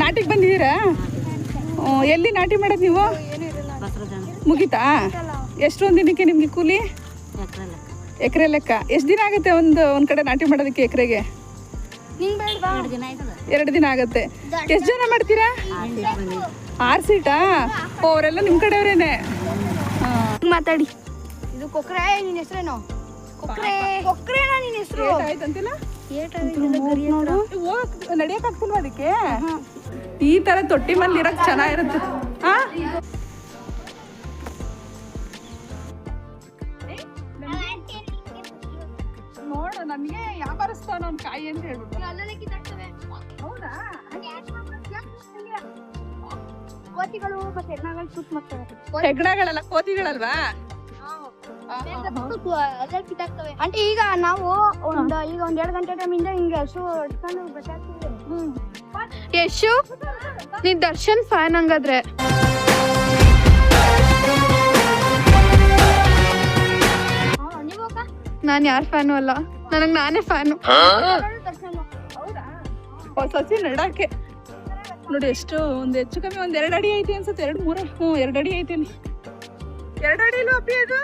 ನಾಟಿಗೆ ಬಂದಿದ್ದೀರಾ? ಎಲ್ಲಿ ನಾಟಿ ಮಾಡೋದು ನೀವು? ಮುಗೀತಾ? ಎಷ್ಟು ಒಂದು ದಿನಕ್ಕೆ ನಿಮಗೆ ಕೂಲಿ? ಎಕರೆ ಲೆಕ್ಕ. ಎಷ್ಟು ದಿನ ಆಗುತ್ತೆ ಒಂದು ಕಡೆ ನಾಟಿ ಮಾಡೋದಕ್ಕೆ ಎಕರೆಗೆ? 2 ದಿನ ಆಗುತ್ತೆ. ಎಷ್ಟು ಜನ ಮಾಡ್ತೀರಾ? 6 ಸೀಟಾ? ಅವರೆಲ್ಲ ನಿಮ್ಮ ಕಡೆಯವರೇನೆ. ಮಾತಾಡಿ. ಇದು ಕೊಕ್ರೆ. ನಿನ್ನ ಹೆಸರೇನು? ಕೊಕ್ರೆನಾ ನಿನ್ನ ಹೆಸರು? ಆಯ್ತಂತಿಲ್ಲ ನಡಿಯಕ್ ಆಗ್ತಿಲ್ವಾ ಅದಕ್ಕೆ? ಈ ತರ ತೊಟ್ಟಿ ಮನೇಲಿ ಇರಕ್ ಚೆನ್ನಾಗಿರುತ್ತೆ. ನೋಡ ನನ್ಗೆ ವ್ಯಾಪಾರಸ್ತಾವ ನನ್ ಕಾಯಿ ಅಂತ ಹೇಳ್ಬಿಟ್ಟು. ಹೌದಾ? ಕೋತಿಗಳು ಮತ್ತೆ ಹೆಗ್ಣಗಳು ಚೂಸ್ ಮಾಡ್ತವೆ. ಹೆಗ್ಣಗಳೆಲ್ಲ ಕೋತಿಗಳಲ್ವಾ? అంటే ಈಗ ನಾವು ಈಗ 1-2 ಗಂಟೆ ಟೈಮಿಂದ ಹಿಂಗೆ ಹಸು ಇಟ್ಕೊಂಡು ಬರ್ತಾಯಿರ್ತೀವಿ. ಯಶು ನೀನ್ ದರ್ಶನ್ ಫ್ಯಾನ್ ಹಂಗಾದ್ರೆ? ನಾನ್ ಯಾರ ಫ್ಯಾನು ಅಲ್ಲ, ನನಗ್ ನಾನೇ ಫ್ಯಾನು. ಸಸಿ ನಡಾಕೆ ನೋಡಿ ಎಷ್ಟು ಒಂದು ಹೆಚ್ಚು ಕಮ್ಮಿ 2 ಅಡಿ ಐತಿ ಅನ್ಸುತ್ತೆ. 2-3 2 ಅಡಿ ಐತೇನಿ. 2 ಅಡಿ ಇಲ್ವಾ ಅಪ್ಪಿ ಅದು?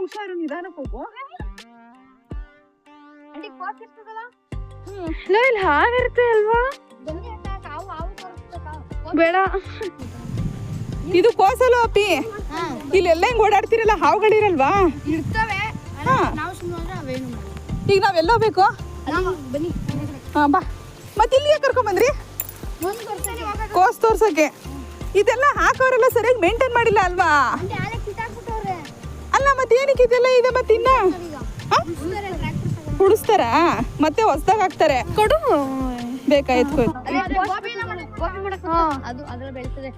ಹುಷಾರು, ನಿಧಾನಕ್ಕೆ ಹೋಗು. ಇಲ್ಲಿ ಹಾವಿರುತ್ತೆ ಅಲ್ವಾ? ಬೇಡ. ಇದು ಕೋಸಲು ಅಪ್ಪಿ. ಇಲ್ಲೆಲ್ಲ ಹಿಂಗ್ ಓಡಾಡ್ತಿರಲ್ಲ, ಹಾವುಗಳಿರಲ್ವಾ? ಇರ್ತವೆ. ನಾವು ಸುಮ್ಮನೆ ಅವೇನು ಈಗ ನಾವೆಲ್ಲ ಹೋಗ್ಬೇಕು? ಬನ್ನಿ. ಬಾ. ಮತ್ತೆ ಇಲ್ಲಿಗೆ ಕರ್ಕೊಂಡ್ ಬಂದ್ರಿ ಕೋಸ್ ತೋರ್ಸಕ್ಕೆ? ಇದೆಲ್ಲ ಹಾಕೋರೆಲ್ಲ ಸರಿಯಾಗಿ ಮೇಂಟೈನ್ ಮಾಡಿಲ್ಲ ಅಲ್ವಾ? ಅಲ್ಲ ಮತ್ತೆ ಏನಕ್ಕೆ ಇದೆಲ್ಲ ಇದೆ? ಮತ್ತೆ ಇನ್ನ ಉಳಿಸ್ತಾರ ಮತ್ತೆ ಹೊಸದಾಗ ಹಾಕ್ತಾರೆ. ಕೊಡು ಅದು ಬೇಕಾಯ್ತು. ಅದ್ರಲ್ಲಿ ಬೆಳ್ತದೆ.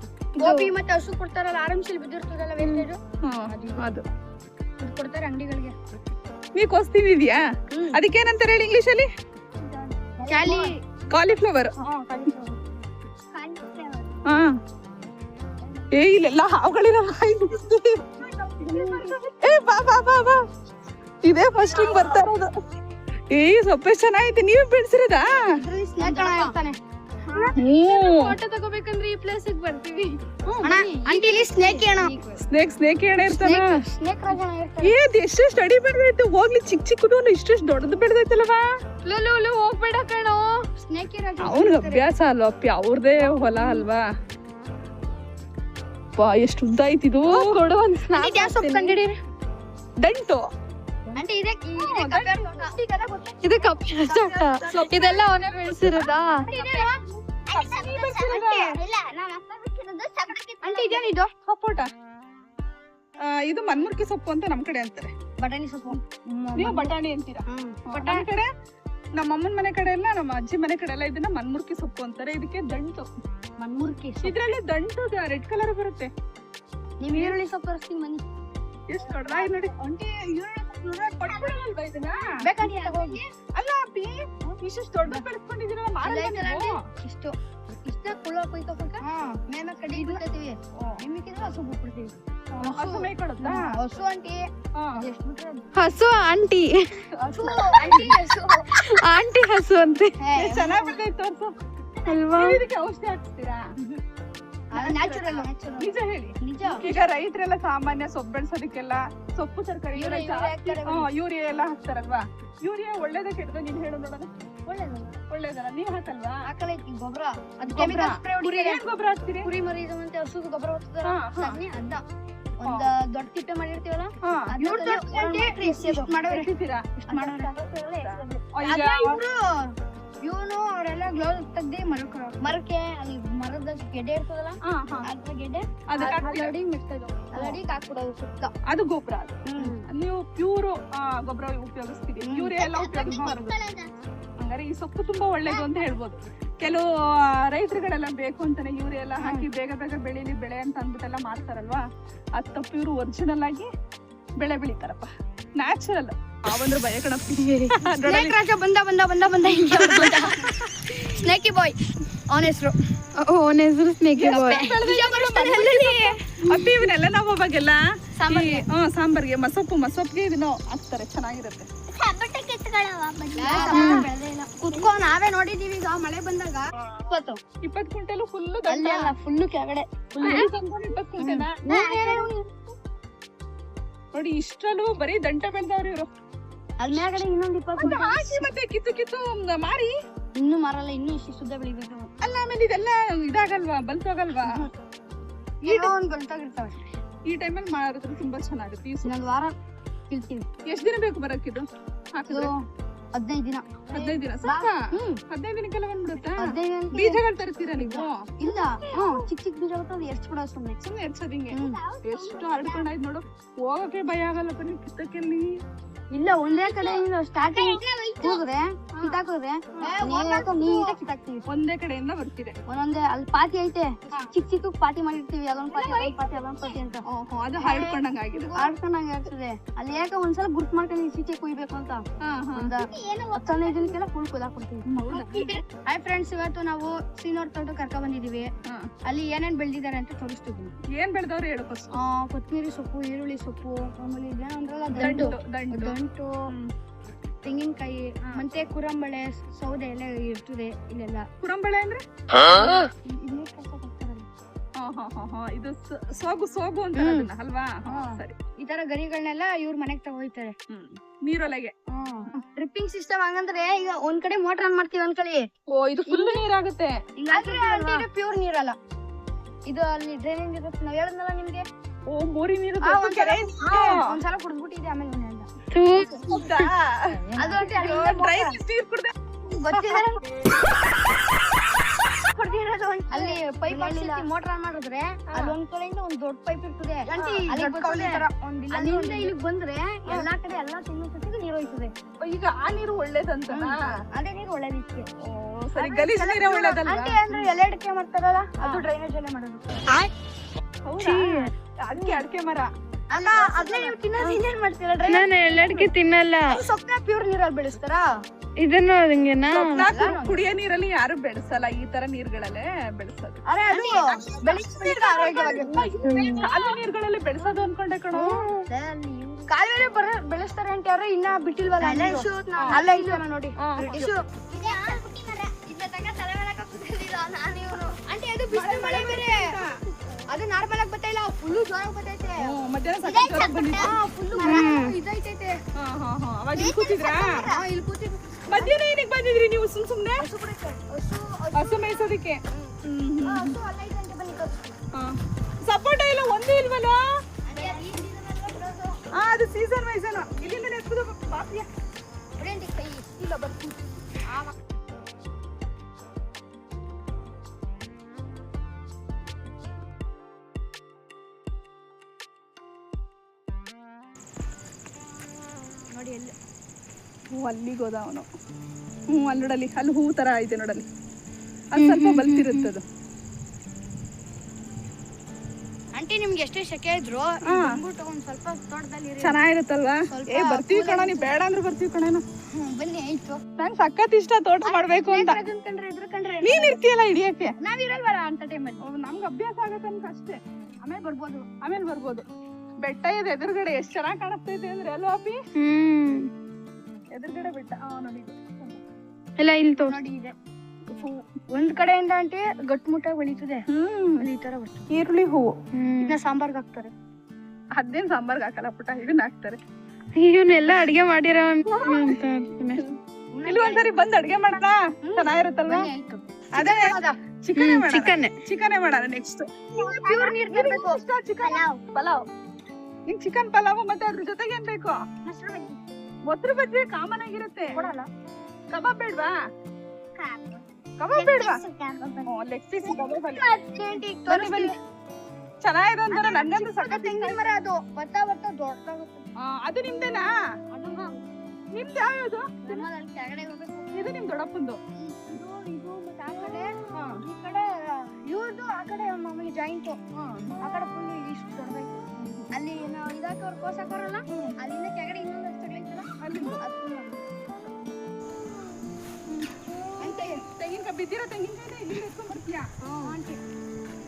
ಗೋಬಿ ಮತ್ತೆ ಹಸು ಕೊಡ್ತಾರಲ್ಲ, ಆರಾಮ್ಸಲ್ಲಿ ಬಿದ್ದಿರ್ತದಲ್ಲ ವೇಸ್ಟೇಜ್, ಅದು ಕೊಡ್ತಾರೆ ಅಂಗಡಿಗಳಿಗೆ. ನೀ ಕೋಸ್ ತಿಂದಿದ್ಯಾ? ಅದಕ್ಕೇನಂತಾರೆ ಹೇಳಿ ಇಂಗ್ಲಿಷ್ ಅಲ್ಲಿ? ಕಾಲಿಫ್ಲವರ್. ಇಲ್ಲೆಲ್ಲ ಹಾವುಗಳಿರಲ್ಲ. ಬಾ ಬಾ ಬಾ ಬಾ. ಇದೇ ಫಸ್ಟ್ ಹಿಂಗ್ ಬರ್ತಾ ಇರೋದು. ಸೊಪ್ಪೆ ಚೆನ್ನಾಗೈತಿ. ನೀವೇ ಬೆಳೆಸಿರೋದಾ? ಫೋಟೋ ತಗೋಬೇಕಂದ್ರೆ ಈ ಪ್ಲೇಸ್ ಬರ್ತೀವಿ. ಸ್ನೇಕ್ ಏನ ಇರ್ತಾನ? ಎಷ್ಟೆಷ್ಟು ಅಡಿ ಬೆಳೆದೈತೆ ಹೋಗ್ಲಿ. ಚಿಕ್ಕದು ಇಷ್ಟೆಷ್ಟು ದೊಡ್ಡದು ಬೆಳೆದೈತಲ್ವಾ? ಹೋಗ್ಬೇಡ ಕಣೋ. ಅವ್ನಿಗೆ ಅಭ್ಯಾಸ ಅಲ್ವಾ ಅಪ್ಪಿ, ಅವ್ರದೇ ಹೊಲ ಅಲ್ವಾ? ಎಷ್ಟು ಉದ್ದ ಐತಿದು. ಕೊಡು ಒಂದ್ ದಂಟು. ಇದು ಕಪ್ಪೆ ಚಟ್ಟ. ಇದೆಲ್ಲ ಅವನೇ ಬೆಳೆಸಿರೋದಾ? ಸಪೋಟ. ಇದು ಮನ್ಮುರ್ಕಿ ಸೊಪ್ಪು ಅಂತ ನಮ್ ಕಡೆ ಅಂತಾರೆ. ಬಟಾಣಿ ಸೊಪ್ಪು. ನೀವು ಬಟಾಣಿ ಅಂತೀರಾ? ನಮ್ಮ ಕಡೆ, ನಮ್ಮ ಅಮ್ಮನ ಮನೆ ಕಡೆ ಎಲ್ಲ, ನಮ್ಮ ಅಜ್ಜಿ ಮನೆ ಕಡೆ ಎಲ್ಲ ಇದನ್ನ ಮನ್ಮುರ್ಕಿ ಸೊಪ್ಪು ಅಂತಾರೆ. ಇದಕ್ಕೆ ದಂಟು. ಮನ್ಮುರ್ಕಿ. ಇದ್ರಲ್ಲಿ ದಂಟು ರೆಡ್ ಕಲರ್ ಬರುತ್ತೆ. ನೀವ್ ಈರುಳ್ಳಿ ಸೊಪ್ಪು ತರಿಸ್ತೀನಿ ಮನಿ. ಎಷ್ಟು ದೊಡ್ಡದಾಗಿ ನೋಡಿ. ಅಲ್ಲ ಅಪ್ಪಿ, ಇಷ್ಟು ದೊಡ್ಡ ಬೆಳೆಸ್ಕೊಂಡಿದ್ದೀರಲ್ಲ, ಇಷ್ಟು ಇಷ್ಟ ಕುಳ್ಳ ಕೊಯ್ಕೋಬೇಕ. ಮೇಮ ಕಡೆ ಬಿಡ್ತೀವಿ. ನಿಮ್ಮಿಕ್ಕಿದ್ರೆ ಹಸು ಬಿಟ್ಬಿಡ್ತೀವಿ. ಹಸು ಮೈ ಕೊಡುತ್ತಾ? ಹಸು ಆಂಟಿ. ಹಸು ಆಂಟಿ. ಆಂಟಿ ಹಸು ಅಂತೆ. ಚೆನ್ನಾಗಿ ಬೆಳೆದೈತೆ ತೋರ್ಸು ಅಲ್ವಾ? ಇದಕ್ಕೆ ಔಷಧಿ ಹಾಕ್ತೀರಾ? ನ್ಯಾಚುರಲ್. ನಿಜ ಹೇಳಿ. ನಿಜ. ಈಗ ರೈತರೆಲ್ಲ ಸಾಮಾನ್ಯ ಸೊಪ್ಪು ಬೆಳೆಸೋದಕ್ಕೆಲ್ಲ ಸೊಪ್ಪು ತರಕಾರಿ ಯೂರಿಯಾ ಎಲ್ಲ ಹಾಕ್ತಾರಲ್ವಾ? ಯೂರಿಯಾ ಒಳ್ಳೇದ ಕೆಟ್ಟದ? ನೀನ್ ಹೇಳು ನೋಡೋಣ. ಒಳ್ಳೇದಲ್ಲ, ನೀವ್ ಹಾಕಲ್ವಾ? ಹಾಕಲ್ಲ ಗೊಬ್ಬರ. ಏನ್ ಗೊಬ್ಬರ ಹಾಕ್ತೀರಿ? ಕುರಿ ಮರಿ ಮತ್ತೆ ಹಸುದು ಗೊಬ್ಬರ ಹೋಗ್ತದ. ಅದ್ನ ಒಂದ್ ದೊಡ್ಡ ತಿಪ್ಪೆ ಮಾಡಿರ್ತೀವಲ್ಲ, ಇವನು ಅವರೆಲ್ಲ ಗ್ಲೌಸ್ ತೆಗ್ದಿ ಮರಕ್ಕೆ ಅಲ್ಲಿ ಮರದ ಗೆಡ್ಡೆ ಇರ್ತದಲ್ಲ, ಅದ್ರ ಗೆಡ್ಡೆ ಅಲ್ಲಡಿ ಮಿಡ್ತದ, ಅಲ್ಲಡಿ ಹಾಕ್ಬಿಡೋದು ಸುತ್ತ. ಅದು ಗೊಬ್ಬರ. ನೀವು ಪ್ಯೂರ್ ಗೊಬ್ಬರ ಉಪಯೋಗಿಸ್ತೀರಿ, ಯೂರಿಯಾ ಎಲ್ಲ ಉಪಯೋಗಿಸ್ಬಾರ್ದು. ಹಂಗಾರೆ ಈ ಸೊಪ್ಪು ತುಂಬಾ ಒಳ್ಳೇದು ಅಂತ ಹೇಳ್ಬೋದು. ಕೆಲವು ರೈತರುಗಳೆಲ್ಲ ಬೇಕು ಅಂತಾನೆ ಯೂರಿಯಾ ಎಲ್ಲ ಹಾಕಿ ಬೇಗ ಬೇಗ ಬೆಳೀಲಿ ಬೆಳೆ ಅಂತ ಅಂದ್ಬಿಟ್ಟೆಲ್ಲ ಮಾಡ್ತಾರಲ್ವಾ, ಅದು ತಪ್ಪು. ಇವರು ಒರಿಜಿನಲ್ ಆಗಿ ಬೆಳೆ ಬೆಳಿತಾರಪ್ಪ, ನ್ಯಾಚುರಲ್. ಅವಂದ್ರೆ ಭಯ ಕಣಪ್ಪ. ರಾಜ ಬಂದ ಬಂದ ಬಂದ ಬಂದ ಸ್ನೇಕಿ ಬಾಯ್ ಅವನ ಹೆಸರು. ಅವನ ಹೆಸರು ಸ್ನೇಕ್ ಬಾಯ್. ಅಪ್ಪಿ ಇವನ್ನೆಲ್ಲ ನಾವು ಅವಾಗೆಲ್ಲ ಸಾಂಬಾರ್ಗೆ ಮಸೊಪ್ಪಿಗೆ ಇದನ್ನು ಹಾಕ್ತಾರೆ, ಚೆನ್ನಾಗಿರುತ್ತೆ. ಕುತ್ಕೋ ನಾವೇ ನೋಡಿದೀವಿ ಈಗ ಮಳೆ ಬಂದಾಗ. 20 ಕ್ವಿಂಟಲ್ ಫುಲ್ ಫುಲ್ಲು ಕೆಳಗಡೆ 20 ಕ್ವಿಂಟಲ್ ನೋಡಿ. ಇಷ್ಟಲ್ಲೂ ಬರೀ ದಂಟ ಬೆಳೆದವ್ರು ಇವರು. ಅದ್ ಮೇಲ್ಗಡೆ ಇನ್ನೊಂದ್ 20 ಹಾಕಿ ಮತ್ತೆ ಕಿತ್ತು ಮಾರಿ ಇನ್ನು ಮರಲ್ಲ, ಇನ್ನು ಇಷ್ಟು ಶುದ್ಧ ಬೆಳಿಬೇಕು. ಅಲ್ಲ ಆಮೇಲೆ ಇದೆಲ್ಲ ಇದಾಗಲ್ವಾ, ಬಲ್ತೋಗಲ್ವಾ? ಒಂದ್ ಗೊತ್ತಾಗಿರ್ತಾವೆ. ಈ ಟೈಮಲ್ಲಿ ಮಾಡಿದ್ರೆ ತುಂಬಾ ಚೆನ್ನಾಗುತ್ತೆ. ಇನ್ನೊಂದ್ ವಾರ ತಿಳ್ತೀವಿ. ಎಷ್ಟ್ ದಿನ ಬೇಕು ಬರಕ್ಕಿದು ಹಾಕಿದ್ರೆ? 15 ದಿನ. 15 ದಿನ ಸಾಕಾ? 15 ದಿನಕ್ಕೆಲ್ಲ ಬಂದ್ಬಿಡುತ್ತಾ? 15 ದಿನಕ್ಕೆ ಬೀಜಗಳು ತರ್ತೀರಾ ನೀವು? ಇಲ್ಲ, ಚಿಕ್ಕ ಬೀಜ ಬರ್ತದೆ, ಎರ್ಚ್ಬಿಡೋದು ಸುಮ್ಮನೆ ಎರ್ಸೋದ್ ಹಿಂಗೆ. ಎಷ್ಟು ಹರಡ್ಕೊಂಡಾಯ್ತು ನೋಡು, ಹೋಗಕ್ಕೆ ಭಯ ಆಗಲ್ಲ ಬನ್ನಿ ಕಿತ್ತಕ್ಕೆಲ್ಲಿ. ಇಲ್ಲ, ಒಂದೇ ಕಡೆ ಸ್ಟಾರ್ಟಿಂಗ್ ಹೋದ್ರೆ ಕಿತ್ತಾಕಿದ್ರೆ ನೀಟಾಗಿ ಕಿತ್ತಾಕ್ತಿವಿ. ಒಂದೇ ಕಡೆಯಿಂದ ಬರ್ತೀರಿ. ಒಂದೊಂದೇ ಅಲ್ಲಿ ಪಾತಿ ಐತೆ, ಚಿಕ್ಕ ಪಾತಿ ಮಾಡಿರ್ತೀವಿ, ಅದೊಂದ್ ಪಾತಿ ಅದೊಂದ್ ಪಾತಿ ಅಂತ. ಅದು ಹರಡ್ಕೊಂಡಂಗ ಆಗಿದೆ, ಆಡ್ಕೊಂಡಂಗೆ ಆಗ್ತದೆ. ಅಲ್ಲಿ ಯಾಕೆ ಒಂದ್ಸಲ ಗುರ್ತ್ ಮಾಡ್ಕೊಂಡು ಈಚೆ ಕುಯ್ಬೇಕು ಅಂತ ಒಂದ್ 10-15 ದಿನಕ್ಕೆಲ್ಲ ಫುಲ್ ಕುದಾಕ್ಬಿಡ್ತೀವಿ. ಹಾಯ್ ಫ್ರೆಂಡ್ಸ್, ಇವತ್ತು ನಾವು ಸೀನೋರ್ ತೋಟ ಕರ್ಕೊಂಡ್ ಬಂದಿದೀವಿ. ಅಲ್ಲಿ ಏನೇನ್ ಬೆಳ್ದಿದ್ದಾರೆ ಅಂತ ತೋರಿಸ್ತಿದ್ವಿ. ಏನ್ ಬೆಳೆದವ್ರು ಹೇಳು ಫಸ್ಟ್. ಕೊತ್ತಂಬರಿ ಸೊಪ್ಪು, ಈರುಳ್ಳಿ ಸೊಪ್ಪು, ಆಮೇಲೆ ಇದೇನಂದ್ರಲ್ಲ ದಂಟು, ತೆಂಗಿನಕಾಯಿ, ಮತ್ತೆ ಕುರಂಬಳೆ, ಸೌದೆ ಎಲ್ಲ ಇರ್ತದೆ ಇಲ್ಲೆಲ್ಲ. ಕುರಂಬಳೆ ಅಂದ್ರೆ ಇದು ಸೋಗು ಅಂತ ಅಲ್ವಾ? ಸರಿ. ಈ ತರ ಗರಿಗಳನ್ನೆಲ್ಲ ಇವ್ರ ಮನೆಗ್ ತಗೋಯ್ತಾರೆ ನೀರೊಳಗೆ. ಡ್ರಿಪ್ಪಿಂಗ್ ಸಿಸ್ಟಮ್ ಹಂಗಂದ್ರೆ ಈಗ ಒಂದ್ ಕಡೆ ಮೋಟರ್ ಆನ್ ಮಾಡ್ತೀವಿ ಅನ್ಕೊಳ್ಳಿ. ಇದು ಫುಲ್ ನೀರಾಗುತ್ತೆ. ಇದು ಪ್ಯೂರ್ ನೀರಲ್ಲ, ಇದು ಅಲ್ಲಿ ಡ್ರೈನೇಜ್ ಇರುತ್ತೆ. ನಾವ್ ಹೇಳದ್ನಲ್ಲ ನಿಮ್ಗೆ, ಮೋರಿ ನೀರು ಒಂದ್ಸಲ ಕುಡ್ದ್ಬಿಟ್ಟಿದೆ. ಆಮೇಲೆ ಅಲ್ಲಿ ಪೈಪ್ ಮೋಟರ್ ಆನ್ ಮಾಡಿದ್ರೆ ಅಲ್ಲಿ ಒಂದ್ ಕಡೆಯಿಂದ ಒಂದ್ ದೊಡ್ಡ ಪೈಪ್ ಇರ್ತದೆ. ಅಲ್ಲಿಂದ ಇಲ್ಲಿಗೆ ಬಂದ್ರೆ ಎಲ್ಲಾ ಕಡೆ ಎಲ್ಲಾ ತಿಂಗಳು ನೀರು ಹೋಯ್ತದೆ. ಈಗ ಆ ನೀರು ಒಳ್ಳೇದಂತ? ಅದೇ ನೀರು ಒಳ್ಳೇದಿಕ್ಕೆ. ಸರಿ, ಗಲೀಜ್ ನೀರೇ ಒಳ್ಳೇದಲ್ಲ ಅಂದ್ರೆ ಎಲೆ ಅಡಿಕೆ ಮಾಡ್ತಾರಲ್ಲ, ಅದು ಡ್ರೈನೇಜ್ ಅಲ್ಲೇ ಮಾಡೋದು. ಅಡಿಕೆ ಮರ ಅಲ್ಲ, ಅದ್ನೇ ನೀವು ತಿನ್ನೋದು ಇನ್ನೇನ್ ಮಾಡ್ತೀರಾ? ನಾನು ಎಳ್ಳಡಿಕೆ ತಿನ್ನಲ್ಲ. ಸೊಪ್ಪನ್ನ ಪ್ಯೂರ್ ನೀರಲ್ಲಿ ಬೆಳೆಸ್ತಾರಾ? ಇದನ್ನು ಹಿಂಗೇನಾ? ಕುಡಿಯೋ ನೀರಲ್ಲಿ ಯಾರು ಬೆಳೆಸಲ್ಲ, ಈ ತರ ನೀರ್ಗಳಲ್ಲೇ ಬೆಳೆಸೋದು. ಅರೆ ಅದು ಕಾಲುವೆ ನೀರ್ಗಳಲ್ಲಿ ಬೆಳೆಸೋದು ಅನ್ಕೊಂಡೆ ಕಣೋ. ಕಾಲುವೆ ಬೆಳೆಸ್ತಾರೆ ಅಂತ ಯಾರು ಇನ್ನ ಬಿಟ್ಟಿಲ್ವಲ್ಲ? ಅಲ್ಲ ಇಲ್ಲ ನೋಡಿ, ಅದು ನಾರ್ಮಲ್ ಆಗಿ ಬರ್ತಾ ಇಲ್ಲ, ಫುಲ್ಲು ಜೋರಾಗಿ ಬರ್ತೈತೆ. ಇದೈತೈತೆ. ಅವಾಗ ಇಲ್ಲಿ ಕೂತಿದ್ರಾ? ಇಲ್ಲಿ ಕೂತಿದ್ರು. ಮಧ್ಯಾಹ್ನ ಏನಕ್ಕೆ ಬಂದಿದ್ರಿ ನೀವು? ಸುಮ್ನೆ ಹಸು ಮೇಯ್ಸೋದಕ್ಕೆ. ಸಪೋಟ ಇಲ್ಲ ಒಂದೇ ಇಲ್ವಲ್ಲ? ಅದು ಸೀಸನ್ ವೈಸನು. ಇಲ್ಲಿಂದ ನೆತ್ಕೋದು ಪಾಪಿಯ ಇಲ್ಲ ಬರ್ತೀನಿ. ನೋಡಿ ಎಲ್ಲಿ ಅಲ್ಲಿಗೆ ಹೋದ ಅವನು. ಅಲ್ಲಿ ನೋಡಲಿ, ಅಲ್ಲಿ ಹೂ ತರ ಐತೆ ನೋಡಲಿ, ಅದು ಸ್ವಲ್ಪ ಬಲ್ತಿರುತ್ತದು. ಆಂಟಿ ನಿಮ್ಗೆ ಎಷ್ಟೇ ಶೆಕೆ ಇದ್ರು ಒಂದ್ ಸ್ವಲ್ಪ ತೋಟದಲ್ಲಿ ಚೆನ್ನಾಗಿರುತ್ತಲ್ವಾ? ಬರ್ತೀವಿ ಕಣ, ನೀವ್ ಬೇಡ ಅಂದ್ರೆ ಬರ್ತೀವಿ ಕಣೇನು. ಬನ್ನಿ ಆಯ್ತು. ನಂಗೆ ಸಖತ್ ಇಷ್ಟ ತೋಟ ಮಾಡ್ಬೇಕು ಅಂತ. ನೀನ್ ಇರ್ತೀಯಲ್ಲ ಹಿಡಿಯಕ್ಕೆ, ನಾವಿರಲ್ವಲ್ಲ ಅಂತ ಟೈಮಲ್ಲಿ. ನಮ್ಗೆ ಅಭ್ಯಾಸ ಆಗತ್ತೆ ಅಂತ ಅಷ್ಟೇ. ಆಮೇಲೆ ಬರ್ಬೋದು. ಬೆಟ್ಟ ಇದೆ ಎದುರುಗಡೆ, ಎಷ್ಟ್ ಚೆನ್ನಾಗಿ ಕಾಣಿಸ್ತೈತೆ ಅಂದ್ರೆ ಅಲ್ವಾ ಅಪ್ಪಿ? ಎದುರುಗಡೆ ಬೆಟ್ಟ ನೋಡಿ ಎಲ್ಲ ಇಲ್ಲಿ ನೋಡಿ ಇದೆ. ಒಂದ್ ಕಡೆಯಿಂದ ಆಂಟಿ ಗಟ್ಮುಟ್ಟಾಗಿ ಬೆಳೀತದೆ. ಈ ತರ ಈರುಳ್ಳಿ ಹೂವು ಇದನ್ನ ಸಾಂಬಾರ್ಗೆ ಹಾಕ್ತಾರೆ. ಅದೇನ್ ಸಾಂಬಾರ್ಗೆ ಹಾಕಲ್ಲ ಪುಟ್ಟ, ಇದನ್ನ ಹಾಕ್ತಾರೆ. ಇವನ್ನೆಲ್ಲ ಅಡಿಗೆ ಮಾಡಿರೋ ಅಂತ ಇಲ್ಲಿ ಒಂದ್ಸರಿ ಬಂದ್ ಅಡ್ಗೆ ಮಾಡೋಣ, ಚೆನ್ನಾಗಿರುತ್ತಲ್ವಾ? ಅದೇ ಚಿಕನ್ ಮಾಡೋಣ ನೆಕ್ಸ್ಟ್. ಪಲಾವ್. ನಿಂಗ್ ಚಿಕನ್ ಪಲಾವ್ ಮತ್ತೆ ಅದ್ರ ಜೊತೆಗೆ ಏನ್ ಬೇಕು? ಮೊಸರು ಬಜ್ಜಿ ಕಾಮನ್ ಆಗಿರುತ್ತೆ. ಕಬಾಬ್ ಬೇಡ್ವಾ? ಲೆಗ್ ಪೀಸ್ ಚೆನ್ನಾಗಿರೋ ಅಂತಾರ. ನನ್ಗಂತೂ ಸಖತ್ ಮರ ಅದು ಬರ್ತಾ ದೊಡ್ಡದಾಗುತ್ತೆ. ಅದು ನಿಮ್ದೇನಾ? ನಿಮ್ದು ಯಾವ್ದು? ಇದು ನಿಮ್ ದೊಡ್ಡಪ್ಪಂದು. ಈ ಕಡೆ ಇವ್ರದ್ದು, ಆ ಕಡೆ ಮಾಮೂಲಿ ಜಾಯಿಂಟ್. ಆ ಕಡೆ ಫುಲ್ ಇಷ್ಟು ದೊಡ್ಡದಾಯ್ತು. ಅಲ್ಲಿ ನಾವು ಇದಕ್ಕೆ ಅವ್ರು ಕೋಸಕ್ಕೋರಲ್ಲ, ಅಲ್ಲಿಂದ ಕೆಳಗಡೆ ಇನ್ನೊಂದಷ್ಟು ತಗೊಳ್ತಾರ, ಅಲ್ಲಿ ತೆಂಗಿನಕಾಯಿ ಬಿದ್ದಿರೋ ತೆಂಗಿನಕಾಯಿನ ಇಲ್ಲಿ ಎತ್ಕೊಂಡ್ ಬರ್ತೀಯಾ? ಆಂಟಿ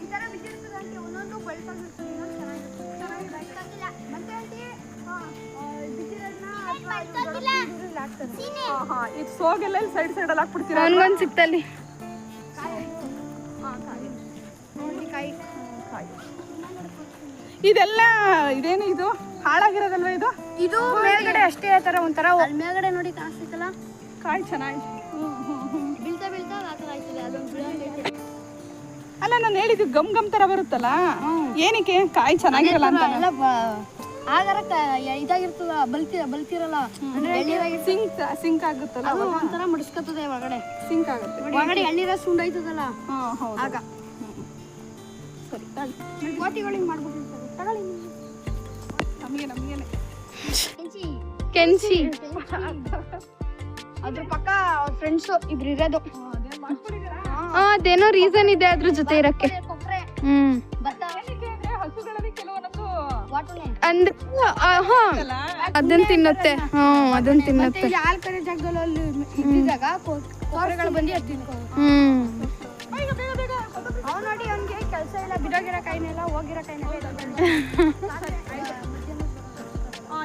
ಈ ತರ ಬಿದ್ದಿರ್ತದೆ ಆಂಟಿ, ಒಂದೊಂದು ಬಳ್ಕೊಂಡಿರ್ತದೆ, ಇನ್ನೊಂದು ಚೆನ್ನಾಗಿರ್ತದೆ. ಮತ್ತೆ ಆಂಟಿ ಬಿದ್ದಿರೋದನ್ನ ಹಾಕ್ತಾರೆ. ಇದು ಸೋಗೆಲ್ಲ ಸೈಡ್ ಅಲ್ಲಿ ಹಾಕ್ಬಿಡ್ತೀರಾ? ಅವನ್ಗೊಂದು ಸಿಕ್ತಲ್ಲಿ ಇದೆಲ್ಲ ಇದೇನು ಇದು ಹಾಳಾಗಿರೋದಲ್ವಾ ಇದು? ಇದು ಮೇಲ್ಗಡೆ ಅಷ್ಟೇ ತರ ಒಂಥರ ಮೇಲ್ಗಡೆ ನೋಡಿ ಕಾಣಿಸ್ತೈತಲ್ಲ, ಕಾಯಿ ಚೆನ್ನಾಗಿ ಬೀಳ್ತಾ ಬೀಳ್ತಾ ಆ ತರ ಆಯ್ತದೆ. ಅದೊಂದು ಅಲ್ಲ ನಾನು ಹೇಳಿದ್ದು ಗಮ್ ಗಮ್ ತರ ಬರುತ್ತಲ್ಲ, ಏನಕ್ಕೆ ಕಾಯಿ ಚೆನ್ನಾಗಿರಲ್ಲ ಅಂತ? ಎಲ್ಲ ಆಗಾರ ಇದಾಗಿರ್ತದ, ಬಲ್ತಿರಲ್ಲ, ಸಿಂಕ್ ಆಗುತ್ತಲ್ಲ, ಅದು ಒಂಥರ ಮುಡಿಸ್ಕೊತದೆ ಒಳಗಡೆ, ಸಿಂಕ್ ಆಗುತ್ತೆ ಒಳಗಡೆ ಎಳ್ನೀರ ಸುಂಡೈತದಲ್ಲ ಆಗ. ಸರಿ ತಗೊಳ್ಳಿ, ಕೋತಿಗಳಿಗೆ ಮಾಡ್ಬಿಟ್ಟಿರ್ತಾರೆ, ತಗೊಳ್ಳಿ ನಮ್ಗೇನೆ ಕೆನ್ಸಿ. ಅದ್ರ ಪಕ್ಕ ಅವ್ರ ಫ್ರೆಂಡ್ಸ್ ಇಬ್ರು ಇರೋದು. ಅದೇನೋ ರೀಸನ್ ಇದೆ ಅದ್ರ ಜೊತೆ ಇರಕ್ಕೆ. ಹಸುಗಳಲ್ಲಿ ಕೆಲವೊಂದು ಅಂದ್ರೆ ಅದನ್ನ ತಿನ್ನುತ್ತೆ. ಅದನ್ನ ತಿನ್ನುತ್ತೆ. ಹಾಲ್ ಕರೆ ಜಾಗದಲ್ಲಿ ಇದ್ದಿದ್ದಾಗ ಕೋರೆಗಳು ಬಂದು ಎತ್ತಿದ್ವು. ಅವ್ನು ನೋಡಿ ಅವ್ನಿಗೆ ಕೆಲಸ ಇಲ್ಲ, ಬಿಡೋಗಿರೋ ಕೈನೆಲ್ಲ ಹೋಗಿರೋ ಕೈನೆಲ್ಲ